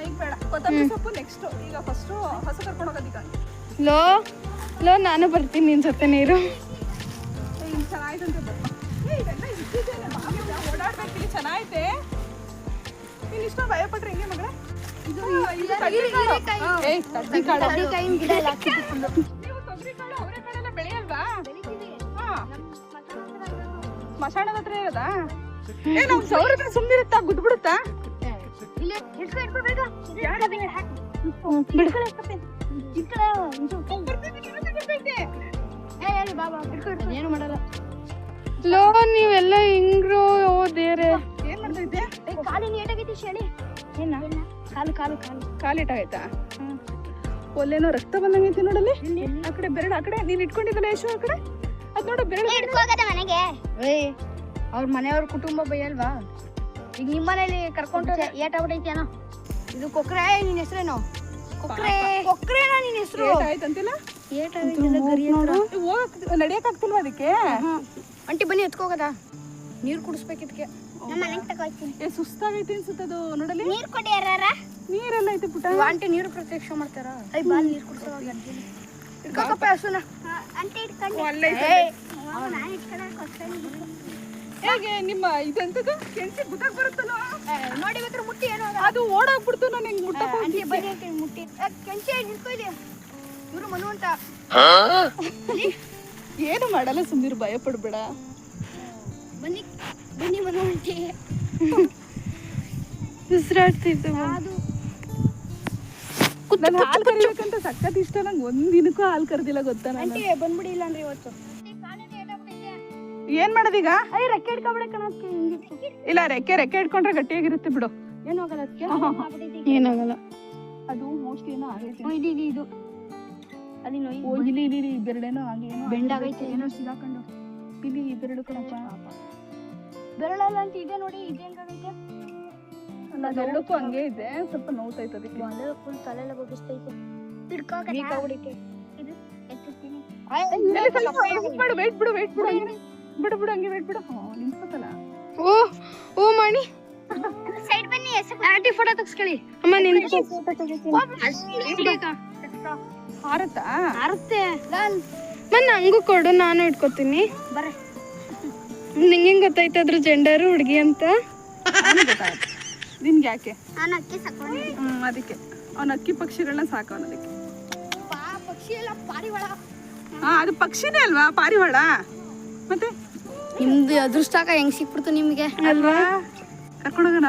ಈಗ ಬೇಡ, ಕೊತ್ತಂಬರಿ ಸೊಪ್ಪು ನೆಕ್ಸ್ಟ್. ಈಗ ಫಸ್ಟ್ ಹಸು ಕರ್ಕೊಂಡು ಹೋಗೋದೀಗ. ಲೋ ನಾನು ಬರ್ತೀನಿ ನಿನ್ ಜೊತೆ. ನೀರು ಚೆನ್ನಾಯ್ತಂತೆ, ಓಡಾಡ್ಬೇಕಿಲ್ಲಿ ಚೆನ್ನಾಗೈತೆ. ನೀನ್ ಇಷ್ಟ ಭಯಪಟ್ರೆ ಹೆಂಗೆ ಮಗಳ? ಇದು ನೀವು ತೊಗರಿಕಾಳು ಅವರೆಕಾಳೆಲ್ಲ ಬೆಳೆಯಲ್ವಾ? ಸ್ಮಶಾನದ ಹತ್ರ ಇರೋದಾ? ನಾವು ಸೌರ ಸುಮ್ಮಿರುತ್ತಾ ಗುದ್ಬಿಡುತ್ತಾ? ಏನು ಮಾಡಲ್ಲ. ಲೋ ನೀವೆಲ್ಲ ಹಿಂಗ್ರು ಓದೇರೆ. ಏನ್ ಮಾಡ್ತೈತೆ? ಕಾಲಿನ ಏಟಾಗೈತಿ ಶೇಳಿ. ಏನ ಕಾಲು ಕಾಲು ಕಾಲು ಕಾಲಿಟ್ಟಾಗೈತಾ? ಒಲ್ಲೇನೋ ರಕ್ತ ಬಂದಂಗೈತಿ ನೋಡಲ್ಲಿ. ಆ ಕಡೆ ಬೆರಳು, ಆ ಕಡೆ ನೀನ್ ಇಟ್ಕೊಂಡಿದ್ದಲ್ಲ ಯಶು, ಆ ಕಡೆ ಅದ್ ನೋಡು ಬೆರಳು. ಮನೆಗೆ ಅವ್ರ ಮನೆಯವ್ರ ಕುಟುಂಬ ಬೈಯಲ್ವಾ? ಈಗ ನಿಮ್ಮ ಮನೇಲಿ ಕರ್ಕೊಂಡು ಏಟಾಗ್ಬಿಟ್ಟೈತಿ ಏನೋ. ಇದು ಕೊಕ್ರೆ, ನಿನ್ ಹೆಸರೇನು? ಕೊಕ್ರೆನ ನಿನ್ ಹೆಸರು? ಆಯ್ತಂತಿಲ್ಲ, ನಡಿಯಕ್ ಆಗ್ತಿಲ್ವಾ ಅದಕ್ಕೆ? ಅಂಟಿ ಬನ್ನಿ ಎತ್ಕೋಗದ, ನೀರ್ ಕುಡಿಸ್ಬೇಕಿದ್ಕೆ. ಸುಸ್ತಾಗೈತಿ ಅನ್ಸುತ್ತದು ನೋಡಲಿ. ನೀರ್ ಕೊಡಿ ಯಾರ? ನೀರೆಲ್ಲ ಐತಿ ಪುಟ. ಆಂಟಿ ನೀರು ಪ್ರತ್ಯಕ್ಷ ಮಾಡ್ತಾರ. ನೀರ್ ಕುಡಿಸೋವಾಗ ಇಟ್ಕೋಕಪ್ಪ ಹಸುನ. ಹೇಗೆ ನಿಮ್ಮ ಇದಂತದ್ದು ಕೆಂಚಿ ಬುದ್ಧಾಗ ಬರುತ್ತಲ್ಲ ನೋಡಿ, ಬೇಕಾದ್ರೆ ಮುಟ್ಟಿ ಏನೋ ಅದು ಓಡಾಗ್ಬಿಡ್ತು. ನಾನು ಹಿಂಗ್ ಮುಟ್ಟ ಬನ್ನಿ ಅಂತ ಮುಟ್ಟಿ ಕೆಂಚಿ ನಿಂತ್ಕೊಯ್ಲಿ. ಇವ್ರು ಮನು ಅಂತ ಏನು ಮಾಡಲ್ಲ, ಸುಮ್ಮನೆ ಭಯ ಪಡ್ಬೇಡ. ಬನ್ನಿ ಬನ್ನಿ ಮನು ಅಂಟಿ. ಉಸಿರಾಡ್ತಿತ್ತು. ನಾನು ಹಾಲು ಕರಿಬೇಕಂತ ಸಖತ್ ಇಷ್ಟ. ನಂಗೆ ಒಂದಿನಕ್ಕೂ ಹಾಲು ಕರ್ದಿಲ್ಲ ಗೊತ್ತಾ? ಆಂಟಿ ಬಂದ್ಬಿಡಿ ಇಲ್ಲ ಅಂದ್ರೆ ಇವತ್ತು ಏನ್ ಮಾಡೋದೀಗ? ರೆಕ್ಕೆ ಇಟ್ಕೊಂಡ್ಬಿಡಕ್ಕೆ ಇಲ್ಲ, ರೆಕ್ಕೆ ಇಟ್ಕೊಂಡ್ರೆ ಗಟ್ಟಿಯಾಗಿರುತ್ತೆ ಬಿಡು. ಏನಾಗಲ್ಲ, ಏನಾಗಲ್ಲ. ಅದು ಮೋಸ್ಟ್ಲಿ ಏನೋ ಆಗೈತೆ. ಇದು ಅಲ್ಲಿ ಇಲ್ಲಿ ಬೆರಳೇನೋ ಆಗೇನೋ ಬೆಂಡಾಗೈತೆ, ಏನೋ ಸಿಗಾಕೊಂಡು. ಇಲ್ಲಿ ಬೆರಳು ಕಣಪ್ಪ, ಬೆರಳಲ್ಲ ಅಂತ ಇದೆ ನೋಡಿ. ಇದು ಹೆಂಗಾಗೈತೆ? ಬೆರಳಕ್ಕೂ ಹಂಗೆ ಇದೆ, ಸ್ವಲ್ಪ ನೋವ್ತೈತೆ ಅದಕ್ಕೆ. ಫುಲ್ ತಲೆಲ್ಲ ಬಗ್ಗಿಸ್ತೈತೆ. ಬಿಡು ಹಂಗೆ ವೇಟ್ ಬಿಡು. ನಿಂತ್ಕೋತಲ್ಲ. ಓ ಮಣಿ ಸೈಡ್ ಬನ್ನಿ, ಆಂಟಿ ಫೋಟೋ ತೆಗ್ಸ್ಕೊಳ್ಳಿ. ಅಮ್ಮ ನಿಂತ್ಕೋ. ಹಾರತ್ತಾ? ಆರುತ್ತೆ. ನಂಗೂ ಕೊಡು, ನಾನು ಇಟ್ಕೋತೀನಿ. ಬರ್ರಿ. ನಿಂಗೆ ಹೆಂಗ್ ಗೊತ್ತಾಯ್ತು ಅದ್ರ ಜೆಂಡರು ಹುಡುಗಿ ಅಂತ? ನಿನ್ಗೆ ಯಾಕೆ? ಅದಕ್ಕೆ ಅವ್ನ ಅಕ್ಕಿ ಪಕ್ಷಿಗಳನ್ನ ಸಾಕವನ ಅದಕ್ಕೆ. ಪಕ್ಷಿ ಎಲ್ಲ ಪಾರಿವಾಳ. ಅದು ಪಕ್ಷಿನೇ ಅಲ್ವಾ ಪಾರಿವಾಳ? ಮತ್ತೆ ನಿಮ್ದು ಅದೃಷ್ಟಾಗ ಹೆಂಗ್ ಸಿಕ್ಬಿಡ್ತು ನಿಮ್ಗೆ ಅಲ್ವಾ? ಕರ್ಕೊಂಡೋಗೋಣ.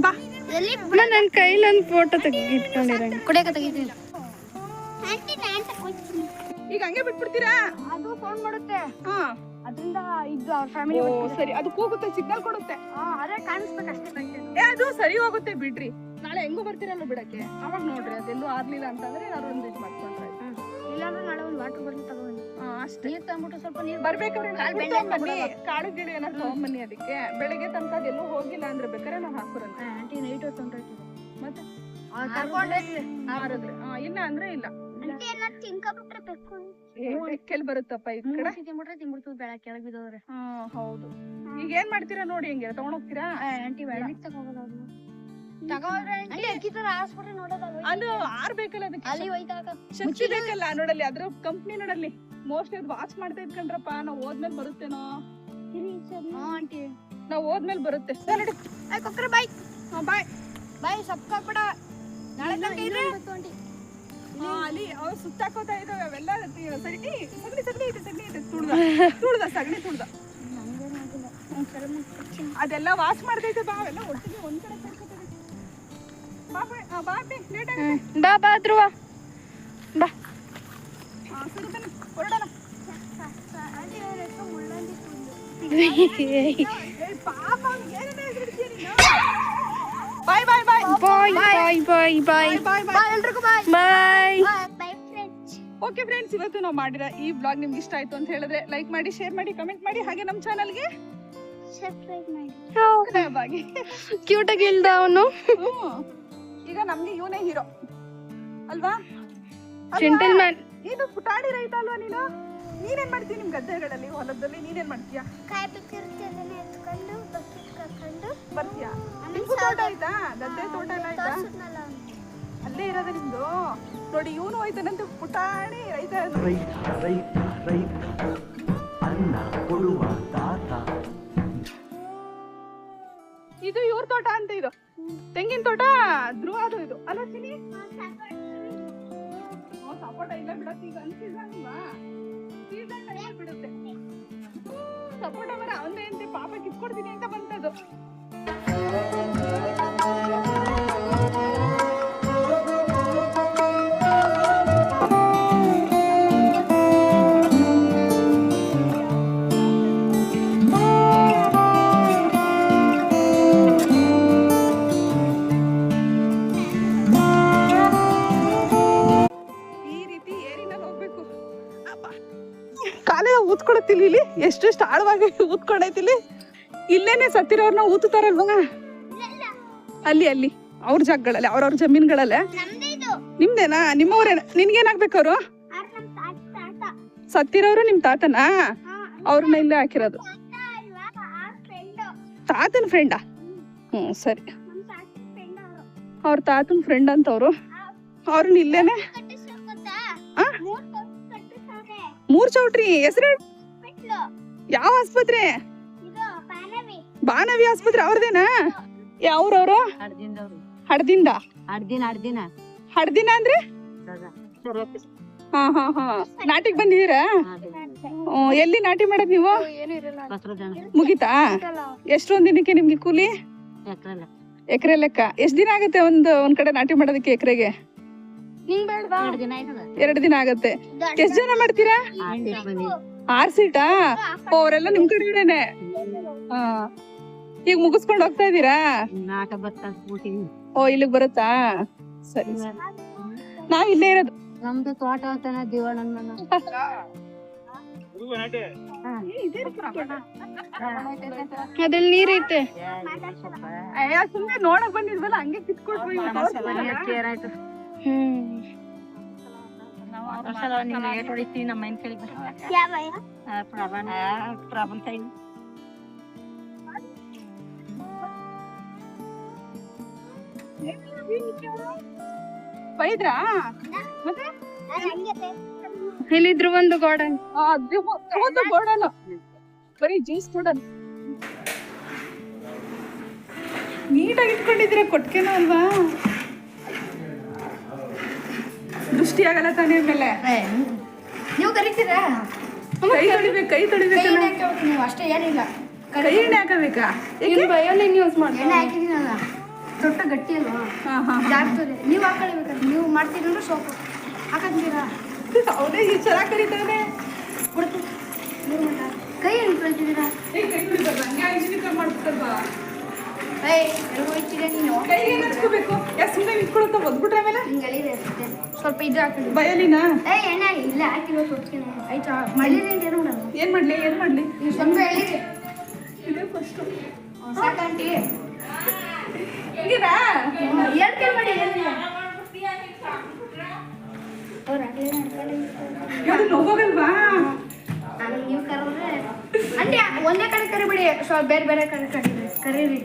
ಬಾ. ನನ್ನ ಕೈಲಿ ಒಂದು ಫೋಟೋ ತೆಗಿಟ್ಕೊಂಡಿರ. ಕುಡಿಯಕ ತೆಗಿತೀನಿ. ಈಗ ಹಂಗೆ ಬಿಟ್ಬಿಡ್ತೀರಾ? ಅದು ಫೋನ್ ಮಾಡುತ್ತೆ. ಅದರಿಂದ ಇದು ಅವ್ರ ಫ್ಯಾಮಿಲಿ. ಸರಿ, ಅದು ಕೂಗುತ್ತೆ, ಸಿಗ್ನಲ್ ಕೊಡುತ್ತೆ. ಅದೇ ಕಾಣಿಸ್ಬೇಕಷ್ಟೇ. ಅದು ಸರಿ ಹೋಗುತ್ತೆ ಬಿಡ್ರಿ. ನಾಳೆ ಹೆಂಗೋ ಬರ್ತೀರಲ್ಲ ಬಿಡಕ್ಕೆ, ಅವಾಗ ನೋಡ್ರಿ. ಅದೆಲ್ಲೂ ಆಗ್ಲಿಲ್ಲ ಅಂತಂದ್ರೆ ಯಾರು ಒಂದು ಇದು ಮಾಡ್ಕೊಂಡ್ರೆ. ಇಲ್ಲಾಂದ್ರೆ ನಾಳೆ ಒಂದು ವಾಟರ್ ಬಾಟಲ್ ತಗೊಂಡು ಅಷ್ಟೇ. ನೀರ್ ತಂದ್ಬಿಟ್ಟು ಸ್ವಲ್ಪ ನೀರ್ ಬರ್ಬೇಕಾದ್ರೆ ಕಾಳು ಗಿಳಿ ಏನಾದ್ರು ತಗೊಂಬನ್ನಿ. ಅದಕ್ಕೆ ಬೆಳಿಗ್ಗೆ ತನಕ ಅದೆಲ್ಲೂ ಹೋಗಿಲ್ಲ ಅಂದ್ರೆ ಬೇಕಾದ್ರೆ ನಾವು ಹಾಕೋರಂತ. ಆಂಟಿ ನೈಟ್ ಹೊತ್ತು ಮತ್ತೆ ಕರ್ಕೊಂಡೈತಿ. ಇಲ್ಲ ಅಂದ್ರೆ ಇಲ್ಲ. ಬೆಕ್ಕೆಲ್ ಬರುತ್ತಪ್ಪ ಈ ಕಡೆ. ತಿಂಬಿಡ್ತು ಬೆಳಗ್ಗೆ ಕೆಳಗೆ ಬಿದ್ದವ್ರೆ. ಹೌದು. ಈಗ ಏನ್ ಮಾಡ್ತೀರಾ ನೋಡಿ, ಹೆಂಗೆ ತಗೊಂಡ್ ಹೋಗ್ತೀರಾ? ಆಂಟಿ ಬೇಡ ಅದು ಆರ್ಬೇಕಲ್ಲ, ಅದಕ್ಕೆ ಅಲ್ಲಿ ಹೋಯ್ತಾಕ ಶಕ್ತಿ ಬೇಕಲ್ಲ. ನೋಡಲ್ಲಿ ಅದ್ರ ಕಂಪ್ನಿ ನೋಡಲ್ಲಿ, ಮೋಸ್ಟ್ಲಿ ಅದು ವಾಚ್ ಮಾಡ್ತಾ ಇದ್ಕಂಡ್ರಪ್ಪ. ನಾವ್ ಹೋದ್ಮೇಲೆ ಬರುತ್ತೇನೋ. ಆಂಟಿ ನಾವ್ ಹೋದ್ಮೇಲೆ ಬರುತ್ತೆ. ಕೊಕ್ಕರೆ ಬಾಯ್ ಬಾಯ್ ಬಾಯ್ ಸಬ್ಕಾ ಕೂಡ ನಾಳೆ ತನಕ ಇದ್ರೆ ಅಲ್ಲಿ ಅವ್ರು ಸುತ್ತಾಕೋತಾ ಇದಾವೆ ಅವೆಲ್ಲ. ಸಗಣಿ ಐತೆ ತುಳ್ದ ಸಗಣಿ ತುಳ್ದ ಅದೆಲ್ಲ ವಾಶ್ ಮಾಡ್ತೈತೆ. ಬಾ ಅವೆಲ್ಲ ಒಟ್ಟಿಗೆ ಒಂದ್ ಕಡೆ ಸೇರ್ಕೊತದೆ. ಬಾ ಧ್ರುವ ಬಾ. ಸರಿ ಬನ್ನಿ ಹೊರಡೋಣ. ಬಾಯ್ ಬಾಯ್ ಬಾಯ್ ಬಾಯ್ ಬಾಯ್ ಬಾಯ್ ಬಾಯ್ ಬಾಯ್ ಬಾಯ್ ಎಲ್ರಿಗೂ ಬಾಯ್ ಬಾಯ್. ಓಕೆ ಫ್ರೆಂಡ್ಸ್, ಇವತ್ತು ನಾವು ಮಾಡಿರೋ ಈ ಬ್ಲಾಗ್ ನಿಮ್ಗೆ ಇಷ್ಟ ಆಯ್ತು ಅಂತ ಹೇಳಿದ್ರೆ ಲೈಕ್ ಮಾಡಿ, ಶೇರ್ ಮಾಡಿ, ಕಮೆಂಟ್ ಮಾಡಿ, ಹಾಗೆ ನಮ್ಮ ಚಾನಲ್ಗೆ ಸಬ್ಸ್ಕ್ರೈಬ್ ಮಾಡಿ. ಬಾಗಿ ಕ್ಯೂಟ್ ಆಗಿ ಇಲ್ದ ಅವನು. ಈಗ ನಮ್ಗೆ ಇವನೇ ಹೀರೋ ಅಲ್ವಾ? ಜೆಂಟಲ್ಮ್ಯಾನ್. ನೀನು ಪುಟಾಣಿ ರೈತ ಅಲ್ವಾ? ನೀನೇನ್ ಮಾಡ್ತೀಯ ನಿಮ್ ಗದ್ದೆಗಳಲ್ಲಿ, ಹೊಲದಲ್ಲಿ ನೀನೇನ್ ಮಾಡ್ತೀಯ? ಕಾಯಿ ಬಿತ್ತಿರ್ತೀನಿ ಎತ್ಕೊಂಡು ಬಕೆಟ್ ಕರ್ಕೊಂಡು ಬರ್ತೀಯಾ? ನಿಮ್ಗೂ ತೋಟ ಆಯ್ತಾ? ಗದ್ದೆ ತೋಟ ಎಲ್ಲ ಆಯ್ತಾ? ಅಲ್ಲೇ ಇರೋದ ನಿಮ್ದು? ನೋಡಿ ಇವನು ಹೋಯ್ತಾನಂತೆ, ಪುಟಾಣಿ ರೈತ. ಅನ್ನ ಕೊಡುವ ತಾತ. ಇದು ಇವ್ರ ತೋಟ ಅಂತ. ಇದು ತೆಂಗಿನ ತೋಟ ಧ್ರುವ ಅದು ಇದು ಅಲ್ಲ ಚಿನಿ? ಸಪೋಟ ಇಲ್ಲ ಬಿಡತ್ತೆ. ಈಗ ಅನ್ಸೀಸನ್ ಅಲ್ವಾ? ಸೀಸನ್ ಟೈಮ್ ಬಿಡುತ್ತೆ. ಸಪೋಟ ಮರ ಅವಂದೇ ಅಂತೆ, ಪಾಪ ಕಿತ್ಕೊಡ್ತೀನಿ ಅಂತ ಬಂತದು. ಕಾಲೆಲ್ಲ ಊದ್ಕೊಳತಿಲ್ಲ ಇಲ್ಲಿ, ಎಷ್ಟೆಷ್ಟು ಆಳವಾಗಿ ಊದ್ಕೊಂಡೈತಿಲ್ಲಿ. ಇಲ್ಲೇನೆ ಸತ್ತಿರೋರ್ನ ಊದ್ತಾರಲ್ವಾ? ಅಲ್ಲಿ ಅಲ್ಲಿ ಅವ್ರ ಜಾಗಗಳಲ್ಲಿ, ಅವ್ರವ್ರ ಜಮೀನ್ಗಳಲ್ಲೇ. ನಿಮ್ದೇನಾ? ನಿಮ್ಮವ್ರೇನ? ನಿನ್ಗೇನಾಗ್ಬೇಕು? ಅವರು ಸತ್ತಿರೋರು ನಿಮ್ ತಾತನಾ? ಅವ್ರನ್ನ ಇಲ್ಲೇ ಹಾಕಿರೋದು. ತಾತನ ಫ್ರೆಂಡಾ? ಸರಿ. ಅವ್ರ ತಾತನ ಫ್ರೆಂಡ್ ಅಂತವ್ರು. ಅವ್ರನ್ನ ಇಲ್ಲೇನೆ. 3 ಚೌಟ್ರಿ ಹೆಸರು ಯಾವ ಆಸ್ಪತ್ರೆ? ಬಾನವಿ ಆಸ್ಪತ್ರೆ. ಅವ್ರದೇನಾ? ಯಾವ್ರವ್ರು? ಹಡ್ದಿಂದ. ಹಡ್ದಿನ ಅಂದ್ರೆ ಹಾ ನಾಟಿಗ್ ಬಂದಿದೀರಾ? ಎಲ್ಲಿ ನಾಟಿ ಮಾಡದ್ ನೀವು? ಮುಗಿತಾ? ಎಷ್ಟು ಒಂದ್ ದಿನಕ್ಕೆ ನಿಮ್ಗೆ ಕೂಲಿ? ಎಕರೆ ಲೆಕ್ಕ. ಎಷ್ಟ್ ದಿನ ಆಗುತ್ತೆ ಒಂದ್ ಕಡೆ ನಾಟಿ ಮಾಡೋದಕ್ಕೆ? ಎಕರೆಗೆ 2 ದಿನ ಆಗತ್ತೆ. ಎಷ್ಟ್ ಜನ ಮಾಡ್ತೀರಾ? 6 ಸೀಟಾ? ಅವರೆಲ್ಲ ನಿಮ್ ಕಡೆನೆ. ಈಗ ಮುಗಿಸ್ಕೊಂಡ್ ಹೋಗ್ತಾ ಇದೀರಾ? ಓ ಇಲ್ಲಿಗ್ ಬರುತ್ತಾ? ಸರಿ. ನಾವ್ ಇಲ್ಲೇ ಇರೋದು. ನಮ್ದು ತೋಟ ಅಂತಾನೆ ದಿವಾಣನ್ ಅದ್ರಲ್ಲಿ ನೀರೈತೆ. ಸುಮ್ನೆ ನೋಡಕ್ ಬಂದಿದ್ವಲ್ಲ, ಹಂಗೆ ಕಿತ್ಕೊಟ್ವಿ. ಬೈದ್ರಾ? ಮತ್ತೆ ಇಲ್ಲಿದ್ರು ಒಂದು ಗಾರ್ಡನ್. ಗೋಡನ್ ಬರೀ ಜ್ಯೂಸ್ ಗೋಡನ್. ನೀಟಾಗಿ ಇಟ್ಕೊಂಡಿದ್ದೀರಾ ಕೊಟ್ಕೆನ ಅಲ್ವಾ? ದೃಷ್ಟಿ ಆಗಲ್ಲ ತಾನೇ ಮೇಲೆ? ನೀವು ಕರೀತೀರಾ? ಕೈ ತೊಳಿಬೇಕು ನೀವು ಅಷ್ಟೇ, ಏನಿಲ್ಲ. ಕೈ ಎಣ್ಣೆ ಹಾಕಬೇಕಾ? ಬಯೋಲಿನ್ ಯೂಸ್ ಮಾಡಿ. ಎಣ್ಣೆ ಹಾಕಿದ್ದೀನಲ್ಲ, ತೊಟ್ಟ ಗಟ್ಟಿ ಅಲ್ವಾ? ಜಾಗ್ತದೆ. ನೀವು ಹಾಕೊಳ್ಳೇಬೇಕಾದ್ರೆ ನೀವು ಮಾಡ್ತೀರಂದ್ರೆ ಸೋಪು ಹಾಕಂತೀರಾ? ಅವನೇ ಈ ಚೆನ್ನಾಗಿ ಕರೀತಾನೆ. ಕೊಡ್ತೀನಿ. ಕೈ ಏನು ತೊಳಿತಿದ್ದೀರಾ? ಕೈ ತೊಳಿಬಾರ್ದು, ಹಂಗೆ ಹೈಜಿನಿಕ್ ಮಾಡ್ಬಿಟ್ಟಲ್ವಾ? ನೀನು ಕೈಗೆ ಏನು ಹಚ್ಕೋಬೇಕು? ಸುಮ್ಮನೆ ಇಟ್ಕೊಳುತ್ತಾ ಒದ್ಬಿಟ್ರೆ ಆಮೇಲೆ ಸ್ವಲ್ಪ ಇದು ಹಾಕಿದ್ವಿ. ಬಯಲಿನ ಎಣ್ಣೆ ಇಲ್ಲ ಹಾಕಿರೋ ತೊಟ್ತೀನಿ ಆಯ್ತಾ? ಮಳ್ಳೀರಿ ಏನು ಮಾಡೋದು? ಏನ್ ಮಾಡ್ಲಿ? ನೀವು ಸ್ವಲ್ಪ ಹೇಳಿರಿ. ಇದೇ ಫಸ್ಟ್ ಸಾಕಂಟಿ ಹೆಂಗಿರಾ? ಎರಡು ಕೈ ಮಾಡಿ. ಯಾರು ಹೋಗಲ್ವಾ? ನೀವು ಕರೆದ್ರೆ ಅಂದ್ರೆ ಒಂದೇ ಕಡೆ ಕರಿಬೇಡಿ, ಸ್ವಲ್ಪ ಬೇರೆ ಬೇರೆ ಕಡೆ ಕರೀರಿ.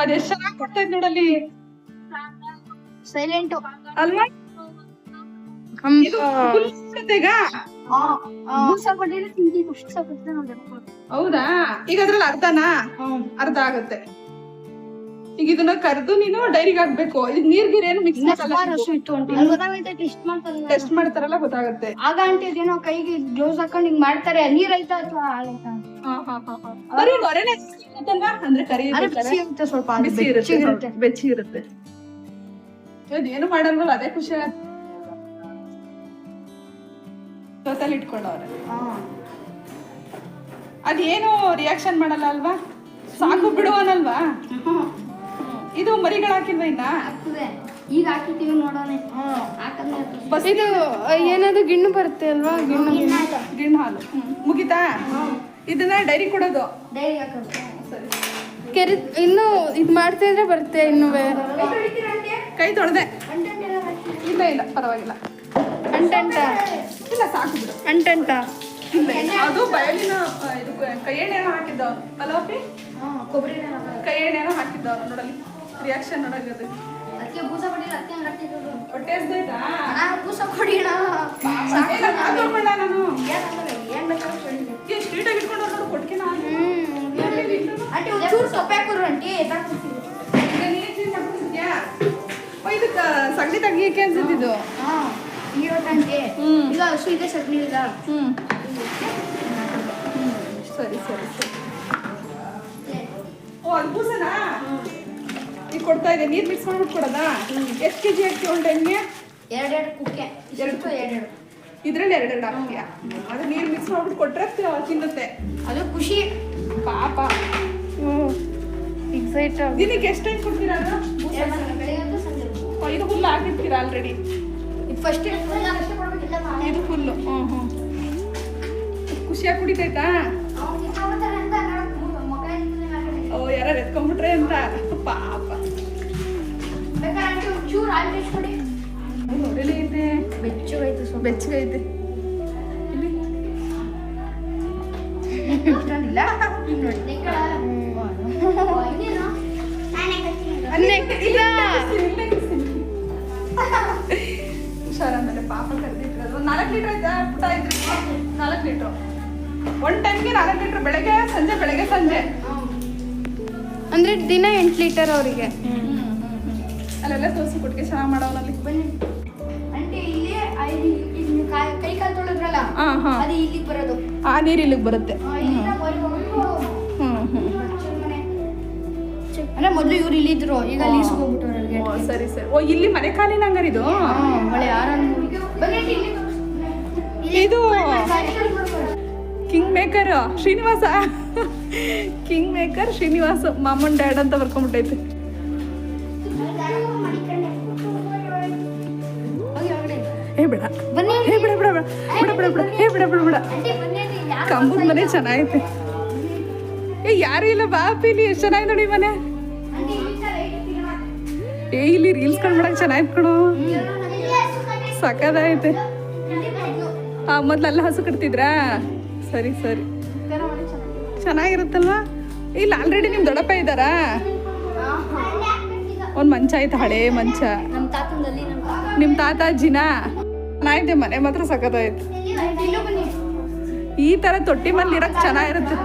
ಅದೆಷ್ಟು ಚೆನ್ನಾಗಿ ಕೊಡ್ತೈತ್ ನೋಡಲ್ಲಿ ಸೈಲೆಂಟು ಅಲ್ವಾ? ಇದು full ಈಗ ಹೌದಾ? ಈಗ ಅದ್ರಲ್ಲಿ ಅರ್ಧನಾ? ಅರ್ಧ ಆಗುತ್ತೆ. ಈಗ ಇದನ್ನ ಕರೆದು ನೀನು ಡೈರಿಗೆ ಹಾಕ್ಬೇಕು. ಈಗ ನೀರ್ ಏನು ಮಿಕ್ಸ್ ಟೆಸ್ಟ್ ಮಾಡ್ತಾರಲ್ಲ ಗೊತ್ತಾಗುತ್ತೆ. ಆಗ ಆಂಟಿ ಅದೇನೋ ಕೈಗೆ ಗ್ಲೌಸ್ ಹಾಕೊಂಡು ಹಿಂಗ್ ಮಾಡ್ತಾರೆ. ನೀರ್ ಐತಾ ಅಥವಾ ಹಾಳೈತಾ? ಬರೀ ನೊರೆನೇ ಇರುತ್ತಲ್ವಾ? ಅಂದ್ರೆ ಕರಿ ಬಿಸಿ ಇರುತ್ತೆ, ಸ್ವಲ್ಪ ಬಿಸಿ ಇರುತ್ತೆ, ಬೆಚ್ಚಿ ಇರುತ್ತೆ. ಏನು ಮಾಡಲ್ವಲ್ಲ, ಅದೇ ಖುಷಿ ಆಗತ್ತೆ. ಜೊತೆಲಿ ಇಟ್ಕೊಂಡವ್ರೆ. ಅದೇನು ರಿಯಾಕ್ಷನ್ ಮಾಡಲ್ಲ ಅಲ್ವಾ? ಸಾಕು ಬಿಡುವನಲ್ವಾ? ಇದು ಮರಿಗಳು ಹಾಕಿಲ್ವಾ ಇನ್ನ? ಈಗ ಹಾಕಿರ್ತೀವಿ ನೋಡೋಣ. ಇದು ಏನಾದ್ರು ಗಿಣ್ಣು ಬರುತ್ತೆ ಅಲ್ವಾ? ಗಿಣ್ಣು ಹಾಲು ಮುಗಿತಾ? ಇದನ್ನ ಡೈರಿ ಕೊಡೋದು. ಡೈರಿ ಹಾಕೋದು. ಕೆರೆ ಇನ್ನು ಇದ್ ಮಾಡ್ತಾ ಇದ್ರೆ ಬರುತ್ತೆ. ಇನ್ನು ಕೈ ತೊಳ್ದೆ. ಇಲ್ಲ ಇಲ್ಲ ಪರವಾಗಿಲ್ಲ. ಅಂಟಂಟ ಇಲ್ಲ ಸಾಕು ಬಿಡು. ಅಂಟಂಟ ಇಲ್ಲ ಅದು ಬಯಲಿನ ಇದು ಕೈ ಎಣ್ಣೆನೋ ಹಾಕಿದ್ದವನು ಅಲ್ಲೋಪಿ? ಕೊಬ್ಬರಿ ಕೈ ಎಣ್ಣೆನೋ ಹಾಕಿದ್ದವನು ನೋಡಲಿ. ರಿಯಾಕ್ಷನ್ ನೋಡೋದು ಅದಕ್ಕೆ ಬೂಸ ಕೊಡಿಲ್ಲ, ಅದಕ್ಕೆ ಹಂಗೆ ಹಾಕ್ತಿದ್ರು. ಹೊಟ್ಟೆ ಹಸ್ದೈತಾ? ಬೂಸ ಕೊಡಿಣ. ತಗೊಂಡ ನಾನು ಏನ್ ಬೇಕಾದ್ರೂ ಕೊಡಿ. ಎಷ್ಟು ನೀಟಾಗಿ ಇಟ್ಕೊಂಡು ನೋಡು ಕೊಟ್ಕೆ ನಾನು. ಆಂಟಿ ಒಂಚೂರು ಸೊಪ್ಪೆ ಹಾಕೋರು ಆಂಟಿ. ಎತ್ತಾಕ್ಬಿಡ್ತೀವಿ. ಈಗ ನೀರು ಕ್ಲೀನ್ ಮಾಡ್ಕೊತಿದ್ಯಾ? ಇದಕ್ಕೆ ಸಗಣಿ ತೆಗಿಯಕ್ಕೆ ಅನ್ಸುತ್ತಿದ್ದು. ನೀರೊಟ್ಟಂಟಿ ಈಗ ಹಸು ಇದೆ, ಸಗಣಿ ಇಲ್ಲ. ಸರಿ ಸರಿ ಸರಿ. ಓ ಅದು ಬೂಸನಾ? ಈಗ ಕೊಡ್ತಾ ಇದೆ. ನೀರು ಮಿಕ್ಸ್ ಮಾಡ್ಬಿಟ್ಟು ಕೊಡೋದಾ? ಎಷ್ಟು ಕೆಜಿ ಹಾಕ್ತೀವಿ ಒಂದು ಟೈಮ್ಗೆ? ಎರಡೆರಡು ಕುಕ್ಕೆ. ಎರಡು ಎರಡೆರಡು. ಇದ್ರಲ್ಲಿ ಎರಡೆರಡು ಹಾಕ್ತೀಯ? ಅದು ನೀರು ಮಿಕ್ಸ್ ಮಾಡ್ಬಿಟ್ಟು ಕೊಟ್ರೆ ತಿನ್ನುತ್ತೆ. ಅದು ಖುಷಿ ಪಾಪ. ಎಕ್ಸೈಟ್ ದಿನಕ್ಕೆ ಎಷ್ಟು ಟೈಮ್ ಕೊಡ್ತೀರಾ? ಬೆಳಿಗ್ಗೆ ಸಂಜೆ. ಇದು ಫುಲ್ ಹಾಕಿರ್ತೀರಾ ಆಲ್ರೆಡಿ? ಇದು ಫಸ್ಟ್ ಅಷ್ಟೇ ಕೊಡ್ಬೇಕಿಲ್ಲ. ಇದು ಫುಲ್ಲು. ಖುಷಿಯಾಗಿ ಕುಡಿತೈತಾ? ಓ ಯಾರು ಎತ್ಕೊಂಡ್ಬಿಟ್ರೆ ಅಂತ ಪಾಪ. ಚೂರು ಹಾಲು ತೆಗೆಸ್ಕೊಡಿ. ನೋಡಲೇ ಐತೆ, ಬೆಚ್ಚಗೈತೆ, ಸ್ವಲ್ಪ ಬೆಚ್ಚಗೈತೆ. ಇಲ್ಲಿ ಇಷ್ಟೊಂದಿಲ್ಲ ನೋಡಿ. ಹುಷಾರಾದ್ಮೇಲೆ ಪಾಪ ಕರೆದಿಟ್ಟಿರೋದು. 4 ಲೀಟರ್ ಆಯ್ತಾ ಪುಟ? ಇದ್ರೆ 4 ಲೀಟ್ರು ಒಂದು ಟೈಮ್ಗೆ. 4 ಲೀಟರ್ ಬೆಳಗ್ಗೆ ಸಂಜೆ, ಬೆಳಗ್ಗೆ ಸಂಜೆ. ಅಂದ್ರೆ ದಿನ 8 ಲೀಟರ್ ಅವರಿಗೆ. ಅಲ್ಲೆಲ್ಲ ತೋರಿಸಿ ಕೊಟ್ಟಿಗೆ ಚೆನ್ನಾಗಿ ಮಾಡೋನಲ್ಲಿ. ಆಂಟಿ ಇಲ್ಲಿ ಕೈ ಕಾಲು ತೊಳೆದ್ರಲ್ಲ, ಅದು ಇಲ್ಲಿಗೆ ಬರೋದು. ಆ ನೀರು ಇಲ್ಲಿಗೆ ಬರುತ್ತೆ. ಅಂದ್ರೆ ಮೊದ್ಲು ಇವ್ರು ಇಲ್ಲಿದ್ರು, ಈಗ ಲೀಸ್ ಹೋಗ್ಬಿಟ್ಟವ್ರಿಗೆ. ಸರಿ ಸರಿ. ಓ ಇಲ್ಲಿ ಮನೆ ಕಾಲಿನ ಹಂಗಾರೆ ಇದು? ಒಳ್ಳೆ ಇದು kingmaker Srinivasa. Kingmaker Srinivasa mom and dad ಅಂತ ಬರ್ಕೊಂಡ್ಬಿಟ್ಟೈತೆ. ಏ ಬೇಡ ಬನ್ನಿ. ಏ ಬಿಡ ಬಿಡ ಬಿಡ ಬಿಡ ಬಿಡ ಬಿಡ ಏ ಬಿಡ ಬಿಡ ಬಿಡ. ಕಂಬದ ಮನೆ ಚೆನ್ನಾಗೈತೆ. ಏ ಯಾರು ಇಲ್ಲ ಬಾ ಇಲ್ಲಿ. ಎಷ್ಟು ಚೆನ್ನಾಗಿ ನೋಡಿ ಮನೆ. ಏ ಇಲ್ಲಿ ರೀಲ್ಸ್ ಕಂಡ್ಬಿಡಕ್ ಚೆನ್ನಾಗಿತ್ತು ಕಣೋ. ಸಕ್ಕದಾಗೈತೆ. ಮೊದ್ಲೆಲ್ಲ ಹಸು ಕಟ್ತಿದ್ರಾ? ಸರಿ ಸರಿ. ಚೆನ್ನಾಗಿರುತ್ತಲ್ವಾ? ಇಲ್ಲ ಆಲ್ರೆಡಿ ನಿಮ್ ದೊಡ್ಡಪ್ಪ ಇದ್ದಾರಾ? ಒಂದ್ ಮಂಚ ಐತೆ, ಹಳೇ ಮಂಚ. ನಮ್ಮ ತಾತಂದಲ್ಲಿ ನಿಮ್ ತಾತ ಅಜ್ಜಿನ? ಚೆನ್ನಾಗಿದೆ ಮನೆ ಮಾತ್ರ ಸಕ್ಕದಾಯ್ತು. ಈ ತರ ತೊಟ್ಟಿ ಮಲ್ಲಿ ಇರಕ್ ಚೆನ್ನಾಗಿರುತ್ತೆ.